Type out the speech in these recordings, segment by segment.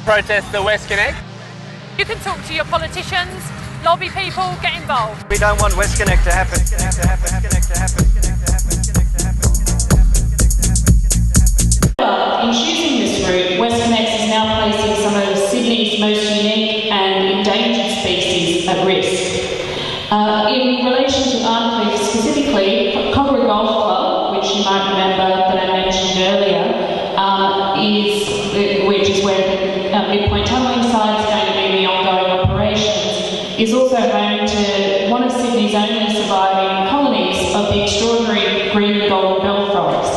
protest the WestCONnex. You can talk to your politicians, lobby people, get involved. We don't want WestCONnex to happen. In choosing this route, WestCONnex is now placing some of Sydney's most unique and endangered species at risk. In relation to Arncliffe specifically, Cobra Golf Club, which you might remember that I mentioned earlier, which is where the midpoint tunnelling site is going to be the ongoing operations, is also home to one of Sydney's only surviving colonies of the extraordinary green and golden bell frogs.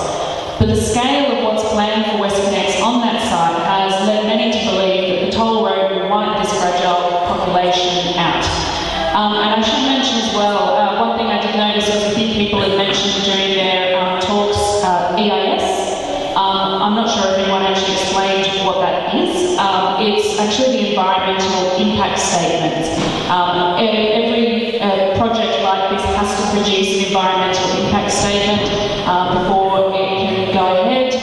But the scale of what's planned for WestCONnex on that site has led many to believe that the toll road will wipe this fragile population out. And I should mention as well, one thing I did notice was a few people had mentioned during their talks EIS. I'm not sure if anyone actually explained what that is. It's actually the environmental impact statement. Every project like this has to produce an environmental impact statement before it can go ahead.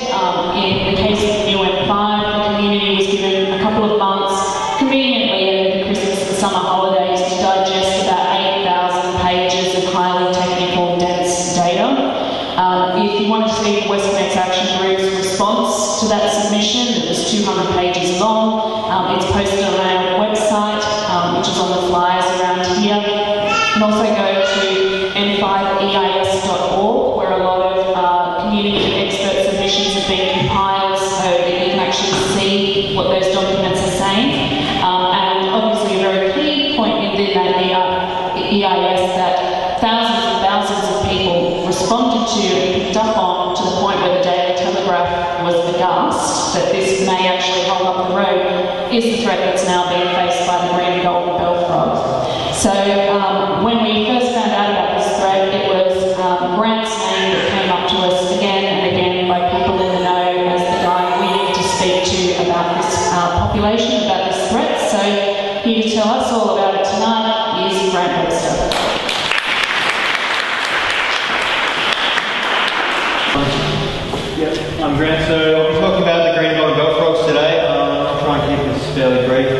In the case of the new M5, the community was given a couple of months, conveniently over the Christmas and summer holidays, to digest about 8,000 pages of highly technical, dense data. If you want to see the WestCONnex Action Group's response to that submission, it was 200 pages long. It's posted on our website, which is on the flyers around here. You can also go to n5eis.org, where a lot of community and expert submissions have been compiled so that you can actually see what those documents are saying. And obviously a very key point within that EIS that thousands and thousands of people responded to and picked up on, to the point where the Daily Telegraph was aghast that this may actually hold up the road, is the threat that's now being faced by the green and golden bell frog. So when we first found out about this threat, it was Grant's name that came up to us again and again by people in the know as the guy we need to speak to about this population, about this threat. So here to tell us all about it tonight is Grant Webster. Yep, I'm Grant, so I'll be talking about the green and golden bell frogs today. I'll try and keep this fairly brief.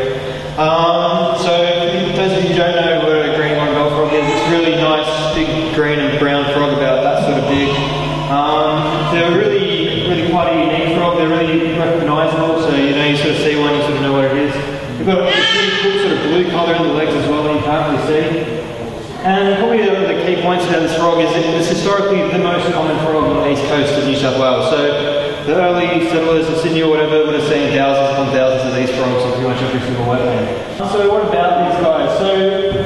So for those of you who don't know what a green and golden bell frog is, it's really nice, big green and brown frog, about that sort of big. They're really quite a unique frog. They're really recognisable, so you sort of see one, you sort of know what it is. They've got a really cool sort of blue colour in the legs as well that you can't really see. And probably the key points about this frog is it's historically the most common frog on the east coast of New South Wales. So the early settlers of Sydney or whatever would have seen thousands upon thousands of these frogs in pretty much every single wetland. So what about these guys? So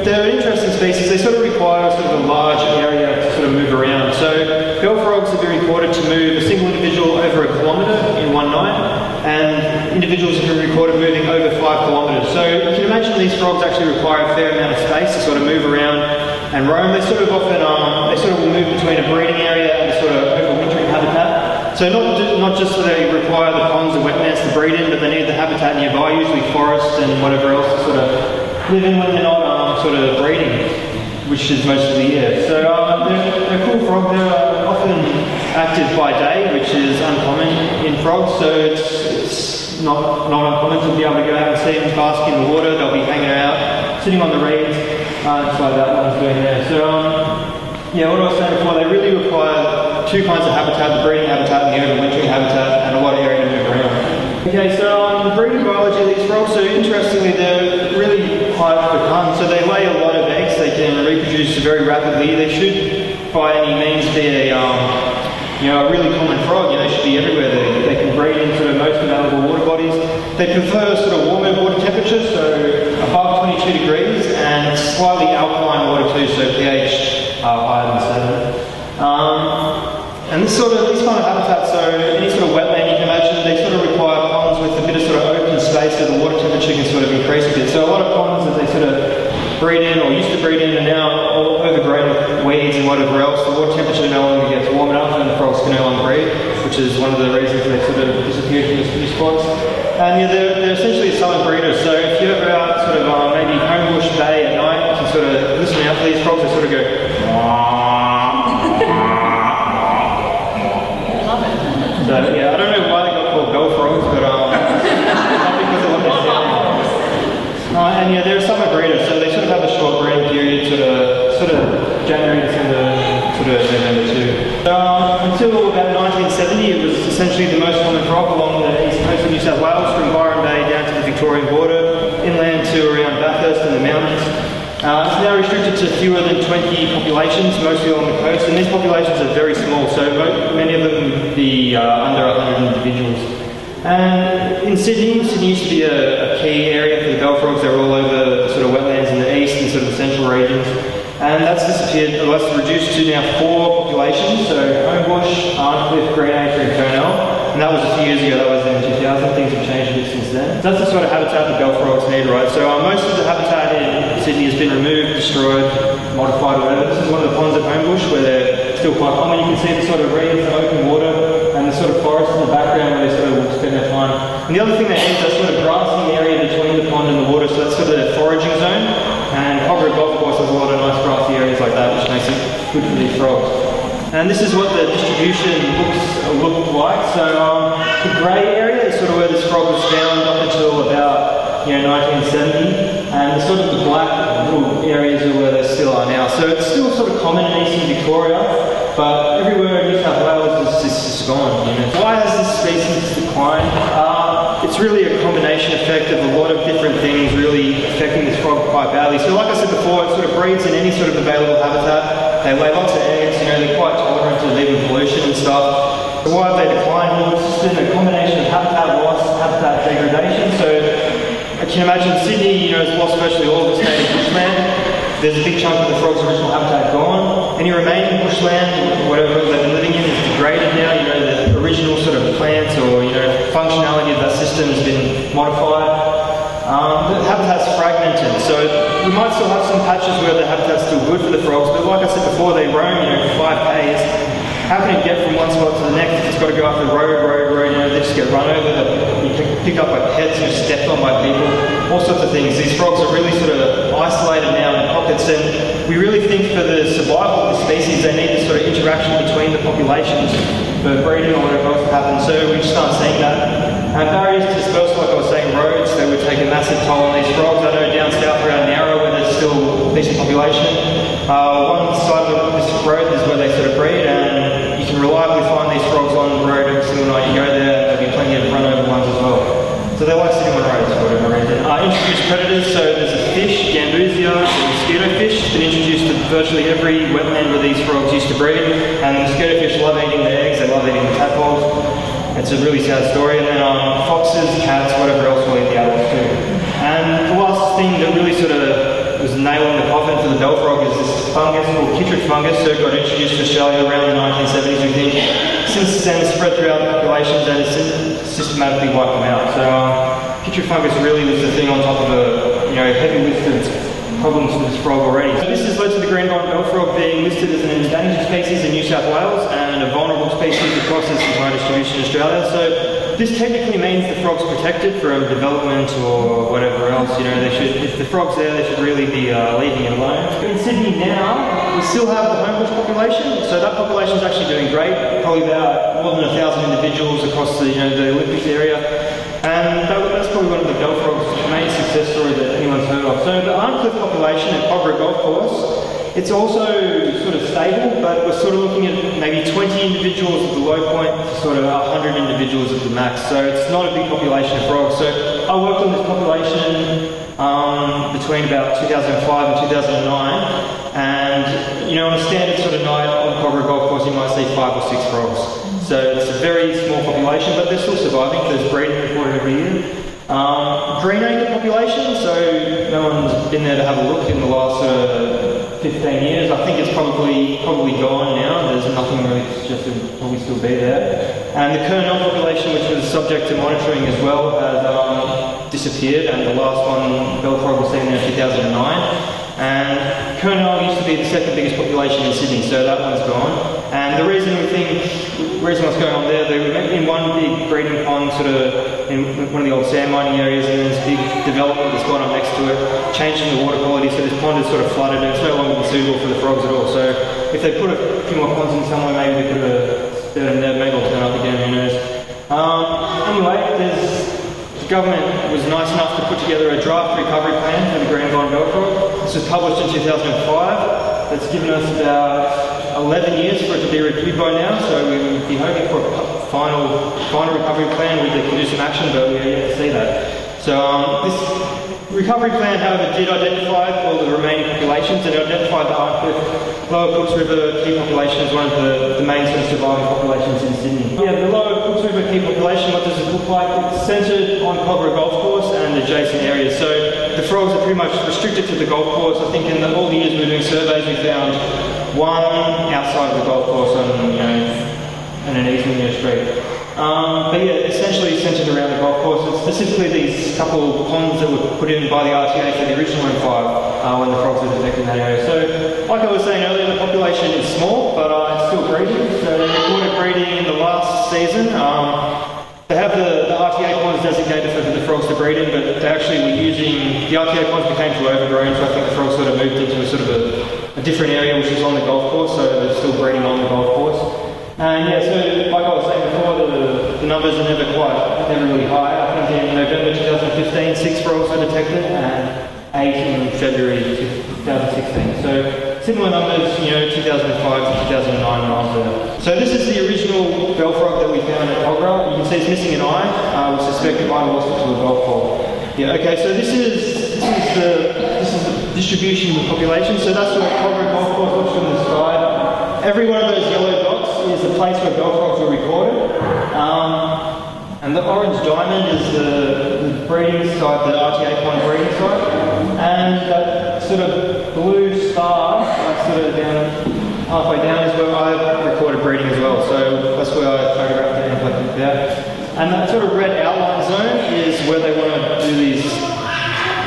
they're an interesting species. They sort of require sort of a large area to sort of move around. So bell frogs have been reported to move a single individual over 1 kilometre in one night, and individuals have been recorded moving over 5 kilometres. So you can imagine these frogs actually require a fair amount of space to sort of move around and roam. They sort of often will move between a breeding area and a sort of overwintering habitat. So not just that they require the ponds and wetlands to breed in, but they need the habitat nearby, usually forests and whatever else to sort of live in when they're not sort of breeding, which is most of the year. So they're a cool frog. They're often active by day, which is uncommon in frogs. So it's not uncommon to be able to go out and see them bask in the water. They'll be hanging out, sitting on the reeds, just like that one's doing there. So yeah, what I was saying before, they really require two kinds of habitat: the breeding habitat and the overwintering habitat, and a lot of area to move around. Okay, so the breeding biology of these frogs, so interestingly, they're really quite fecund, so they lay a lot of eggs. They can reproduce very rapidly. They should, by any means, be a really common frog. They should be everywhere. They can breed in sort of most available water bodies. They prefer sort of warmer water temperature, so above 22 degrees, and slightly alkaline water too, so pH higher than 7. And these kind of habitats, so any sort of wetland you can imagine, they sort of require ponds with a bit of sort of open space so the water temperature can sort of increase a bit. So a lot of ponds that they sort of breed in or used to breed in are now all overgrown with weeds and whatever else. The water temperature no longer gets warm enough and the frogs can no longer breed, which is one of the reasons they sort of disappeared from these spots. And yeah, they're essentially silent breeders. So if you're ever out sort of maybe Homebush Bay at night, you can sort of listen out for these frogs. They sort of go. So yeah, I don't know why they got called bell frogs, but not because of what they Victorian border, inland to around Bathurst and the mountains. It's now restricted to fewer than 20 populations, mostly along the coast, and these populations are very small, so many of them be under 100 individuals. And in Sydney used to be a key area for the bell frogs. They were all over the sort of wetlands in the east and sort of the central regions. And that's disappeared, or that's reduced to now 4 populations, so Homebush, Arncliffe, Green Acre and Kernell. And that was a few years ago, that was in 2000, things have changed a bit since then. So that's the sort of habitat the bell frogs need, right? So most of the habitat in Sydney has been removed, destroyed, modified, whatever. This is one of the ponds at Homebush where they're still quite common. You can see the sort of reeds, the open water, and the sort of forest in the background where they sort of spend their time. And the other thing they need is that sort of grassy area between the pond and the water, so that's sort of the foraging zone. And Cobra Golf Course has a lot of nice grassy areas like that, which makes it good for these frogs. And this is what the distribution looked like. So the grey area is sort of where this frog was found up until about 1970, and the sort of the black little areas are where they still are now. So it's still sort of common in eastern Victoria, but everywhere in New South Wales it's just gone. Why has this species declined? It's really a combination effect of a lot of different things really affecting this frog quite badly. So like I said before, it sort of breeds in any sort of available habitat. They lay lots of eggs, they're quite tolerant to even pollution and stuff. So why have they declined? Well, it's just been a combination of habitat loss, habitat degradation. So I can imagine Sydney, has lost virtually all of its native bushland. There's a big chunk of the frog's original habitat gone. Any remaining bushland, whatever they've been living in, is degraded now. The original sort of plants or functionality of that system has been modified. The habitat's fragmented, so we might still have some patches where the habitat's still good for the frogs, but like I said before, they roam 5Ks. How can it get from one spot to the next if it's got to go up the road, they just get run over, you can pick up by pets, you're stepped on by people, all sorts of things. These frogs are really sort of isolated now in pockets, and we really think for the survival of the species they need this sort of interaction between the populations for breeding or whatever else happens, so we just aren't seeing that. And barriers to dispersal, like I was saying, roads, they would take a massive toll on these frogs. I know down south around Narrow where there's still a decent population. One side of this road is where they sort of breed, and you can reliably find these frogs on the road every single night. You go there, there'll be plenty of run-over ones as well. So they like sitting on roads for whatever reason. Introduced predators, so there's a fish, Gambusia, the mosquito fish. It's been introduced to virtually every wetland where these frogs used to breed, and the mosquito fish love eating the eggs, they love eating the tadpoles. It's a really sad story. And then foxes, cats, whatever else will eat the adults too. And the last thing that really sort of was nailing the coffin for the bell frog is this fungus called chytrid fungus. So it got introduced to Australia around the 1970s, we think. Since then, it's spread throughout the populations and it's systematically wiped them out. So chytrid fungus really was the thing on top of a heavy list of problems for this frog already. So this has led to the green bell frog being listed as an endangered species in New South Wales and a vulnerable species across its entire distribution in Australia. So this technically means the frog's protected from development or whatever else. If the frog's there, they should really be leaving it alone. In Sydney now, we still have the Homebush population. So that population is actually doing great. Probably about more than 1,000 individuals across the Olympics area. And that's probably one of the bell frog's main success stories that anyone's heard of. So the Arncliffe population at Cobra Golf Course, it's also sort of stable, but we're sort of looking at maybe 20 individuals at the low point to sort of 100 individuals at the max. So it's not a big population of frogs. So I worked on this population between about 2005 and 2009. And, on a standard sort of night on Cobra Golf Course, you might see 5 or 6 frogs. So it's a very small population, but they're still surviving. There's breeding reported every year. Green Acre population, so no one's been there to have a look in the last 15 years. I think it's probably gone now. There's nothing really to suggest it will probably still be there. And the Kernell population, which was subject to monitoring as well, has disappeared, and the last one, bell frog, was seen there in 2009. And Kernell used to be the second biggest population in Sydney, so that one's gone. And the reason what's going on there, they were in one big breeding pond, sort of in one of the old sand mining areas, and there's this big development that's gone on next to it, changing the water quality, so this pond is sort of flooded and it's no longer suitable for the frogs at all. So if they put a few more ponds in somewhere, maybe they could have there and there, maybe it'll turn up again, who knows. Anyway, the government was nice enough to put together a draft recovery plan for the green bell frog. This was published in 2005. That's given us about 11 years for it to be reviewed by now, so we would be hoping for a final recovery plan where they can do some action, but we are yet to see that. So So this recovery plan, however, did identify all the remaining populations and identified the Arncliffe Lower Cooks River key population as one of the main sort of surviving populations in Sydney. Yeah, the Lower Cooks River key population, what does it look like? It's centred on Cobra Golf Course and adjacent areas. So the frogs are pretty much restricted to the golf course. I think in all the years we were doing surveys, we found one outside of the golf course on, in an easement near a street. But yeah, essentially centred around the golf course. It's specifically these couple ponds that were put in by the RTA for the original M5 when the frogs were detected in that area. So, like I was saying earlier, the population is small, but it's still breeding. So they recorded breeding in the last season. They have the RTA ponds designated for the frogs to breed in, but they actually were using, the RTA ponds became too overgrown, so I think the frogs sort of moved into a sort of a different area which is on the golf course, so they're still breeding on the golf course. And yeah, so like I was saying before, the numbers are never really high. I think in November 2015, 6 frogs were detected and 8 in February 2016. So similar numbers, 2005 to 2009 when I was there. So this is the original bell frog that we found at Cogra. You can see it's missing an eye. We suspect it might have lost it to a golf ball. Yeah, okay, so this is the distribution of the population. So that's what Cogra Golf Course looks from the side. Every one of those yellow dots is the place where bell frogs were recorded. And the orange diamond is the breeding site, the RTA pond breeding site. And that sort of blue star, sort of down, halfway down, is where I recorded breeding as well. So that's where I photographed it and collected it out. And that sort of red outline zone is where they want to do these,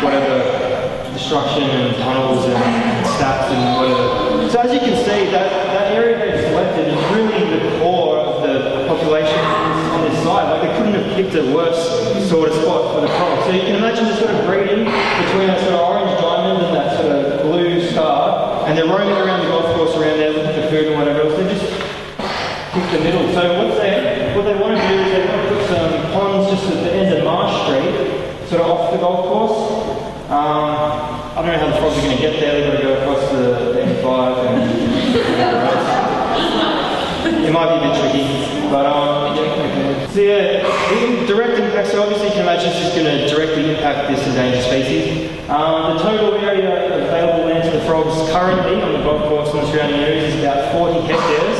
whatever, destruction and tunnels and stacks and whatever. So as you can see, that area they've selected is really the core of the population on this side. Like they couldn't have picked a worse sort of spot for the frogs. So you can imagine the sort of breeding between that sort of orange diamond and that sort of blue star, and they're roaming around the golf course around there looking for food and whatever else. They just pick the middle. So what they want to do is they want to put some ponds just at the end of Marsh Street, sort of off the golf course. I don't know how the frogs are going to get there. They've got to go across the M5 and it might be a bit tricky, but yeah, okay. So yeah, direct impact. So obviously you can imagine this is going to directly impact this endangered species. The total area of available land to the frogs currently on the golf course and the surrounding areas is about 40 hectares,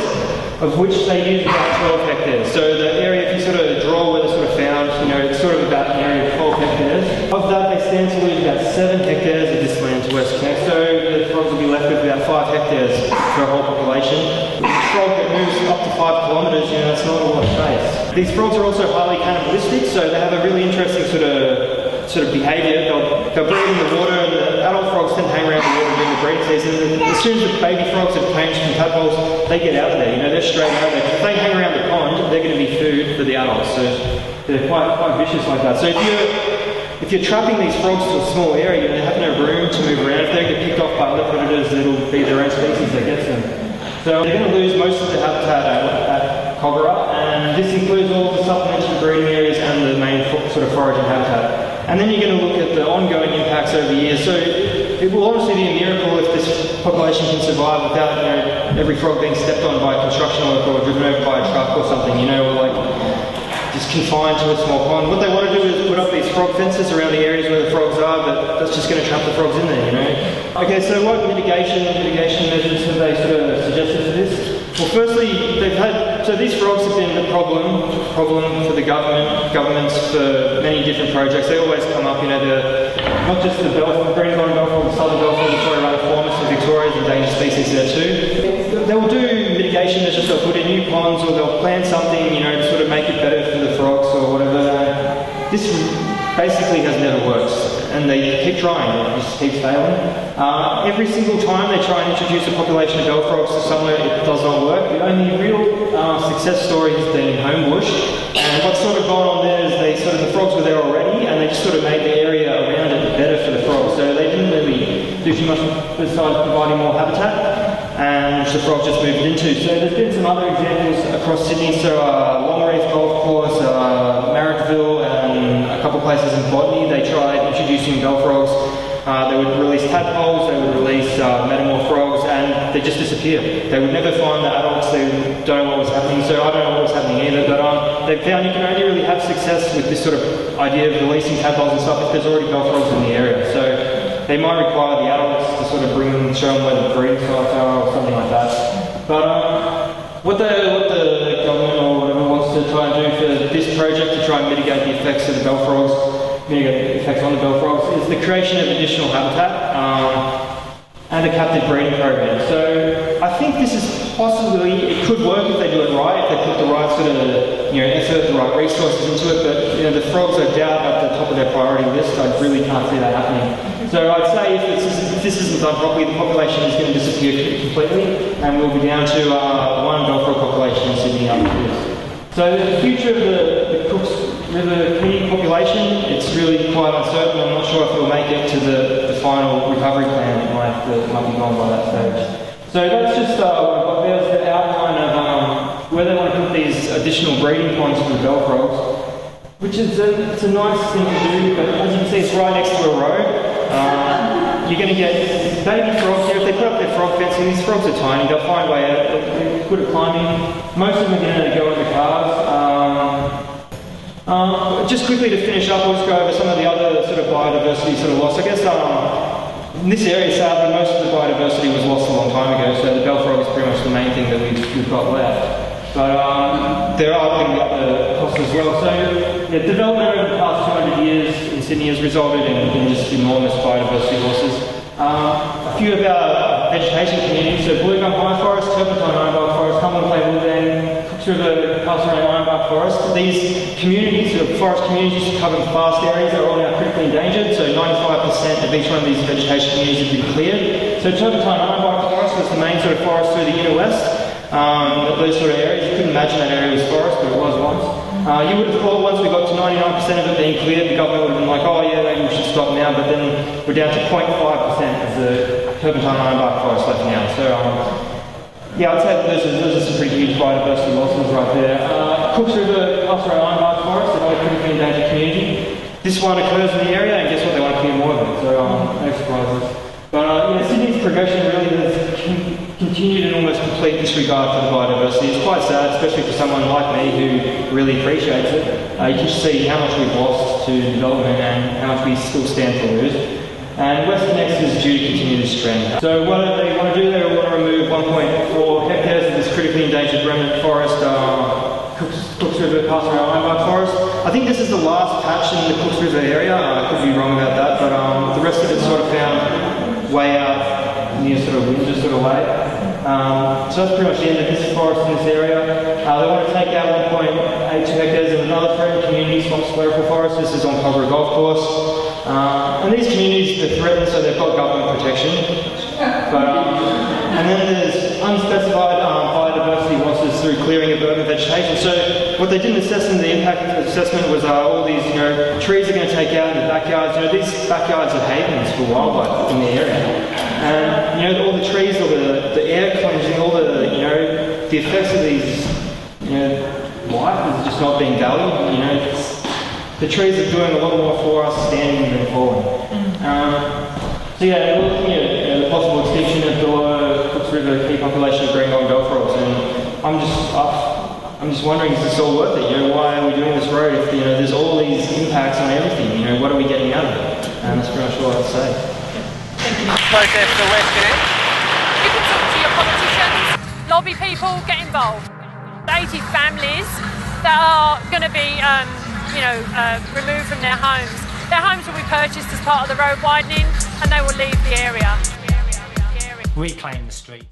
of which they use about 12 hectares. So the area, if you sort of draw where they're sort of found, it's sort of about an area of 12 hectares. Of that, they stand to lose about 7 hectares of this land to WestCONnex. So the frogs will be left with about 5 hectares for a whole population. A frog that moves up to 5 kilometres, that's not a lot of space. These frogs are also highly cannibalistic, so they have a really interesting sort of behaviour. They'll breed in the water, and the adult frogs tend to hang around the water during the breeding season. As soon as the baby frogs have changed from tadpoles, they get out of there. They're straight out there. If they hang around the pond, they're going to be food for the adults. So they're quite vicious like that. So if you're trapping these frogs to a small area, they have no room to move around. If they get picked off by other predators, it'll be their own species that gets them. So they're going to lose most of the habitat at Cogra, and this includes all the supplementary breeding areas and the main sort of foraging habitat. And then you're going to look at the ongoing impacts over the years. So it will obviously be a miracle if this population can survive without every frog being stepped on by a construction worker or driven over by a truck or something, or like just confined to a small pond. What they want to do is put up these frog fences around the areas where the frogs are, but that's just going to trap the frogs in there, Okay, so what mitigation measures have they sort of suggested for this? Well, firstly, so these frogs have been a problem for the governments for many different projects. They always come up, not just the green golden bell frog, the southern bell frog, Victoria raniformis and Victoria's endangered species there too. They will do mitigation measures, they'll put in new ponds or they'll plant something, to sort of make it better for the frogs or whatever. This basically has never worked, and they keep trying, it just keeps failing. Every single time they try and introduce a population of bell frogs to somewhere, it does not work. The only real success story has been in Homebush, and what's sort of gone on there is the frogs were there already, and they just sort of made the area around it better for the frogs. So they didn't really do too much besides providing more habitat, and which the frogs just moved into. So there's been some other examples across Sydney, so Longreef Golf Course, Marrickville, and a couple places in Botany, they tried introducing bell frogs. They would release tadpoles, they would release metamorph frogs, and they just disappear. They would never find the adults, they don't know what was happening, so I don't know what was happening either, but they've found you can only really have success with this sort of idea of releasing tadpoles and stuff if there's already bell frogs in the area. So they might require the adults to sort of bring them, show them where the breeding sites are or something like that. But what the government or whatever wants to try and do for this project to try and mitigate the effects of the bell frogs, mitigate the effects on the bell frogs, is the creation of additional habitat and a captive breeding program. So I think this is possibly, it could work if they do it right, if they put the right sort of effort, the right resources into it, but the frogs are down at the top of their priority list. I really can't see that happening. So I'd say if this isn't done properly, the population is going to disappear completely, and we'll be down to one bell frog population in Sydney after this. So the future of the Cooks River community population, it's really quite uncertain. I'm not sure if it'll make it to the final recovery plan. It might be gone by that stage. So that's just there's the outline of where they want to put these additional breeding ponds for the bell frogs, which is it's a nice thing to do, but as you can see, it's right next to a road. You're going to get baby frogs here. If they put up their frog fencing, these frogs are tiny, they'll find a way out. They're good at climbing. Most of them are going to go into cars. Just quickly to finish up, we'll just go over some of the other sort of biodiversity sort of loss. I guess in this area, sadly, most of the biodiversity was lost a long time ago, so the bell frog is pretty much the main thing that we've got left. But there are things up the cost as well. So the development over the past 200 years in Sydney has resulted in just enormous biodiversity losses. A few of our vegetation communities, so Blue Gum High Forest, Turpentine Ironbark Forest, Cumberland Clay Woodland, Cooks River Calcium Ironbark Forest. These communities, the forest communities cover vast areas, are all now critically endangered, so 95% of each one of these vegetation communities have been cleared. So Turpentine Ironbark Forest was the main sort of forest through the inner west. Those sort of areas, you couldn't imagine that area was forest, but it was once. You would have thought once we got to 99% of it being cleared, the government would have been like, oh yeah, maybe we should stop now, but then we're down to 0.5% of the Turpentine Ironbark Forest left now. So yeah, I'd say that those are some pretty huge biodiversity losses right there. Cooks River Calcium Ironbark Forest, another critically endangered community. This one occurs in the area, and guess what, they want to clear more of it, so no surprises. But Sydney's progression really has continued in almost complete disregard for the biodiversity. It's quite sad, especially for someone like me who really appreciates it. You can see how much we've lost to development and how much we still stand to lose. And WestCONnex is due to continue this trend. So what do they want to do? They want to remove 1.4 hectares of this critically endangered remnant forest, Cooks River Calcium Ironbark Forest. I think this is the last patch in the Cooks River area. I could be wrong about that, but the rest of it's sort of found way out near sort of Windsor sort of way. So that's pretty much the end of this forest in this area. They want to take out 1.82 hectares of another threatened community, Swamp Sclerophyll Forest. This is on Culver Golf Course. And these communities are threatened, so they've got government protection. And then there's unspecified biodiversity losses through clearing of urban vegetation. So what they didn't assess in the impact assessment was all these trees are going to take out in the backyards. These backyards are havens for wildlife in the area. And all the trees, all the air cleansing, all the the effects of these life is just not being valued. The trees are doing a lot more for us standing than falling. So yeah, we're looking at the possible extinction of the Cooks River key population of green golden bell frogs, and I'm just wondering, is this all worth it? Why are we doing this road if there's all these impacts on everything? What are we getting out of it? And that's pretty much all I'd say. Protest for WestCONnex. You can talk to your politicians, lobby people, get involved. 80 families that are going to be removed from their homes. Their homes will be purchased as part of the road widening, and they will leave the area. Reclaim the streets.